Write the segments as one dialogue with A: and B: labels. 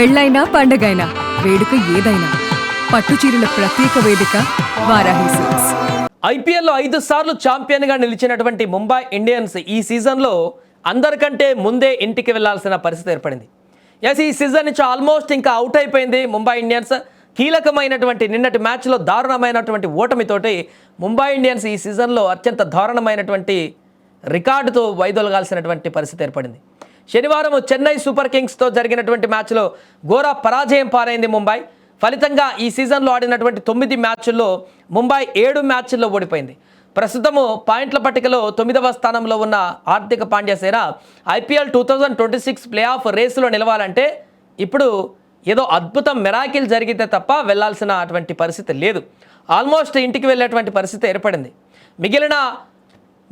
A: పెళ్ళైనా పండగైనా వేడుక ఏదైనా పట్టుచీరల ప్రత్యేక వేదిక వారాహి సిల్క్స్.
B: ఐపీఎల్లో 5 సార్లు ఛాంపియన్గా నిలిచినటువంటి ముంబై ఇండియన్స్ ఈ సీజన్లో అందరికంటే ముందే ఇంటికి వెళ్లాల్సిన పరిస్థితి ఏర్పడింది. ఈ సీజన్ నుంచి ఆల్మోస్ట్ ఇంకా అవుట్ అయిపోయింది ముంబై ఇండియన్స్. కీలకమైనటువంటి నిన్నటి మ్యాచ్లో దారుణమైనటువంటి ఓటమితోటి ముంబై ఇండియన్స్ ఈ సీజన్లో అత్యంత దారుణమైనటువంటి రికార్డుతో వైదొలగాల్సినటువంటి పరిస్థితి ఏర్పడింది. శనివారం చెన్నై సూపర్ కింగ్స్తో జరిగినటువంటి మ్యాచ్లో ఘోర పరాజయం పాలైంది ముంబై. ఫలితంగా ఈ సీజన్లో ఆడినటువంటి 9 మ్యాచ్ల్లో ముంబై 7 మ్యాచ్ల్లో ఓడిపోయింది. ప్రస్తుతము పాయింట్ల పట్టికలో 9వ స్థానంలో ఉన్న హార్దిక్ పాండ్యా సేన ఐపీఎల్ 2026 ప్లే ఆఫ్ రేసులో నిలవాలంటే ఇప్పుడు ఏదో అద్భుతం మెరాకిల్ జరిగితే తప్ప వెళ్లాల్సిన అటువంటి పరిస్థితి లేదు. ఆల్మోస్ట్ ఇంటికి వెళ్ళేటువంటి పరిస్థితి ఏర్పడింది.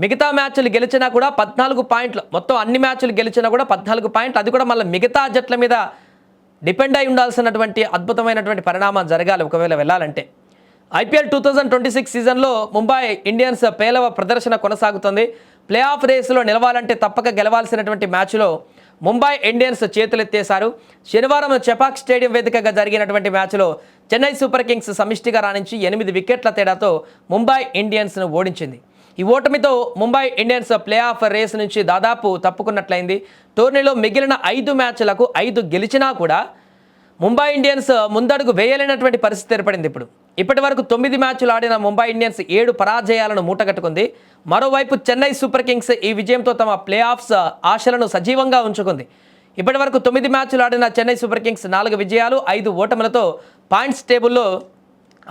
B: మిగతా మ్యాచ్లు గెలిచినా కూడా 14 పాయింట్లు, మొత్తం అన్ని మ్యాచ్లు గెలిచినా కూడా 14 పాయింట్లు, అది కూడా మళ్ళీ మిగతా జట్ల మీద డిపెండ్ అయి ఉండాల్సినటువంటి అద్భుతమైనటువంటి పరిణామాలు జరగాలి ఒకవేళ వెళ్ళాలంటే. ఐపీఎల్ 2026 సీజన్లో ముంబై ఇండియన్స్ పేలవ ప్రదర్శన కొనసాగుతుంది. ప్లే ఆఫ్ రేసులో నిలవాలంటే తప్పక గెలవాల్సినటువంటి మ్యాచ్లో ముంబై ఇండియన్స్ చేతులెత్తేశారు. శనివారం చెపాక్ స్టేడియం వేదికగా జరిగినటువంటి మ్యాచ్లో చెన్నై సూపర్ కింగ్స్ సమిష్టిగా రాణించి 8 వికెట్ల తేడాతో ముంబై ఇండియన్స్ను ఓడించింది. ఈ ఓటమితో Mumbai Indians play off race నుంచి దాదాపు తప్పుకున్నట్లయింది. టోర్నీలో మిగిలిన 5 మ్యాచ్లకు 5 గెలిచినా కూడా ముంబై ఇండియన్స్ ముందడుగు వేయలేనటువంటి పరిస్థితి ఏర్పడింది. ఇప్పటి వరకు 9 మ్యాచ్లు ఆడిన ముంబై ఇండియన్స్ 7 పరాజయాలను మూటగట్టుకుంది. మరోవైపు చెన్నై సూపర్ కింగ్స్ ఈ విజయంతో తమ ప్లే ఆఫ్స్ ఆశలను సజీవంగా ఉంచుకుంది. ఇప్పటి వరకు 9 మ్యాచ్లు ఆడిన చెన్నై సూపర్ కింగ్స్ 4 విజయాలు 5 ఓటములతో పాయింట్స్ టేబుల్లో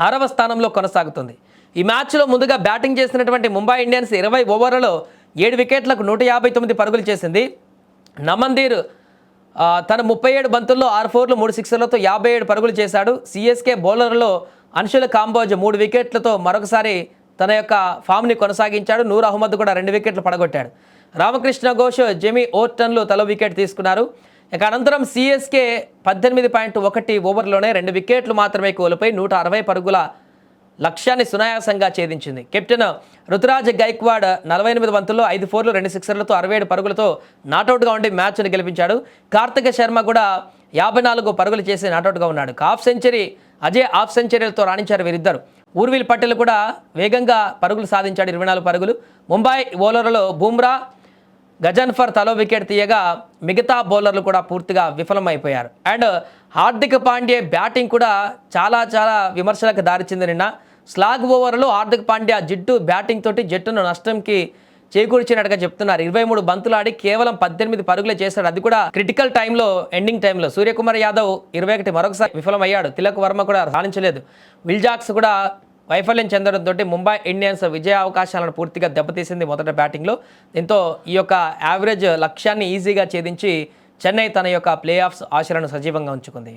B: 6వ స్థానంలో కొనసాగుతుంది. ఈ మ్యాచ్లో ముందుగా బ్యాటింగ్ చేసినటువంటి ముంబై ఇండియన్స్ 20 ఓవర్లలో 7 వికెట్లకు 159 పరుగులు చేసింది. నమందీర్ తన 37 బంతుల్లో 6 ఫోర్లు 3 సిక్సర్లతో 57 పరుగులు చేశాడు. సిఎస్కే బౌలర్లో అన్షుల్ కాంబోజ్ 3 వికెట్లతో మరొకసారి తన యొక్క ఫామ్ని కొనసాగించాడు. నూర్ అహ్మద్ కూడా 2 వికెట్లు పడగొట్టాడు. రామకృష్ణ ఘోష్, జెమీ ఓర్టన్లు తలో వికెట్ తీసుకున్నారు. ఇక అనంతరం సిఎస్కే 18.1 ఓవర్లోనే 2 వికెట్లు మాత్రమే కోల్పోయి 160 పరుగుల లక్ష్యాన్ని సునాయాసంగా ఛేదించింది. కెప్టెన్ రుతురాజ్ గైక్వాడ్ 48 బంతుల్లో 5 ఫోర్లు 2 సిక్సర్లతో 67 పరుగులతో నాటౌట్గా ఉండి మ్యాచ్ను గెలిపించాడు. కార్తిక్ శర్మ కూడా 54 పరుగులు చేసి నాటౌట్గా ఉన్నాడు. అజయ్ హాఫ్ సెంచరీలతో రాణించారు వీరిద్దరు. ఊర్విల్ పటేల్ కూడా వేగంగా పరుగులు సాధించాడు, 24 పరుగులు. ముంబై బౌలర్లలో బుమ్రా, గజన్ఫర్ తలో వికెట్ తీయగా మిగతా బౌలర్లు కూడా పూర్తిగా విఫలమైపోయారు. అండ్ హార్దిక్ పాండ్యా బ్యాటింగ్ కూడా చాలా విమర్శలకు దారిచింది. నిన్న స్లాగ్ ఓవర్లో హార్దిక్ పాండ్యా బ్యాటింగ్ తోటి జట్టును నష్టంకి చేకూర్చినట్టుగా చెప్తున్నారు. 23 బంతులు ఆడి కేవలం 18 పరుగులే చేశాడు, అది కూడా క్రిటికల్ టైంలో, ఎండింగ్ టైంలో. సూర్యకుమార్ యాదవ్ 21 మరొకసారి విఫలమయ్యాడు. తిలక్ వర్మ కూడా రాణించలేదు. విల్ జాక్స్ కూడా వైఫల్యం చెందడంతో ముంబై ఇండియన్స్ విజయ అవకాశాలను పూర్తిగా దెబ్బతీసింది మొదటి బ్యాటింగ్లో. దీంతో ఈ యొక్క యావరేజ్ లక్ష్యాన్ని ఈజీగా ఛేదించి చెన్నై తన యొక్క ప్లే ఆఫ్స్ ఆశలను సజీవంగా ఉంచుకుంది.